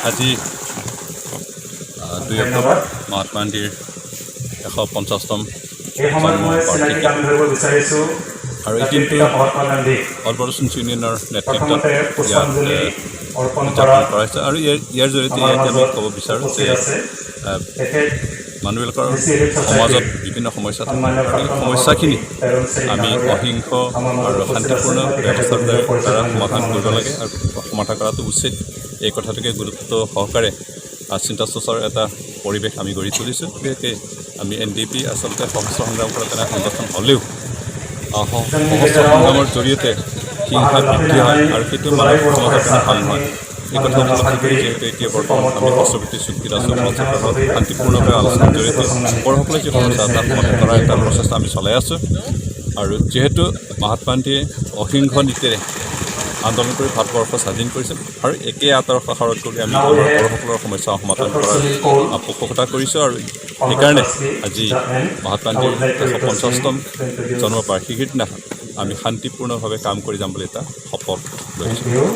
আজি 2 অক্টোবৰ মহাত্মা গান্ধীৰ 150তম জন্মবাৰ্ষিকী আৰু এই দিনটো অল প্ৰডাকশ্যন ইউনিয়নৰ নেতৃত্বত ইয়াত উদযাপন কৰা হৈছে আৰু ইয়াৰ জৰিয়তে ইয়াতে আমি ক'ব বিচাৰোঁ যে মানুহবিলাকৰ সমাজত বিভিন্ন সমস্যা থাকে আৰু এই সমস্যাখিনি আমি অহিংস আৰু শান্তিপূৰ্ণ ব্যৱস্থাৰ দ্বাৰা সমাধান কৰিব লাগে আৰু সমাধান কৰাটো উচিত। এই কথাটোকে গুৰুত্ব সহকাৰে চিন্তা চৰ্চাৰ এটা পৰিৱেশ আমি গঢ়ি তুলিছোঁ। বিশেষকৈ আমি NDP আচলতে সশস্ত্ৰ সংগ্ৰাম কৰা তেনে সংগঠন হ'লেও সশস্ত্ৰ সংগ্ৰামৰ জৰিয়তে হিংসা বৃদ্ধি হয় আৰু সেইটো মানে সমাজৰ কাৰণে ভাল নহয়। এই কথা উপলব্ধি কৰি যিহেতু এতিয়া বৰ্তমান আমি অশ্ববৃত্তি চুক্তিত আছোঁ, শান্তিপূৰ্ণভাৱে আলোচনাৰ জৰিয়তে সকলোসকলে যি সমস্যা তাত সমাধান কৰাৰ এটা প্ৰচেষ্টা আমি চলাই আছোঁ। আৰু যিহেতু মহাত্মা গান্ধীয়ে অহিংস নীতিৰে আন্দোলন কৰি ভাৰতবৰ্ষ স্বাধীন কৰিছিল আৰু একে আদৰ্শ সাৰত কৰি আমি সকলৰ সমস্যা সমাধান কৰাৰ পোষকতা কৰিছোঁ আৰু সেইকাৰণে আজি মহাত্মা গান্ধীৰ 150তম জন্মবাৰ্ষিকীৰ দিনাখন আমি শান্তিপূৰ্ণভাৱে কাম কৰি যাম বুলি এটা শপত লৈছোঁ।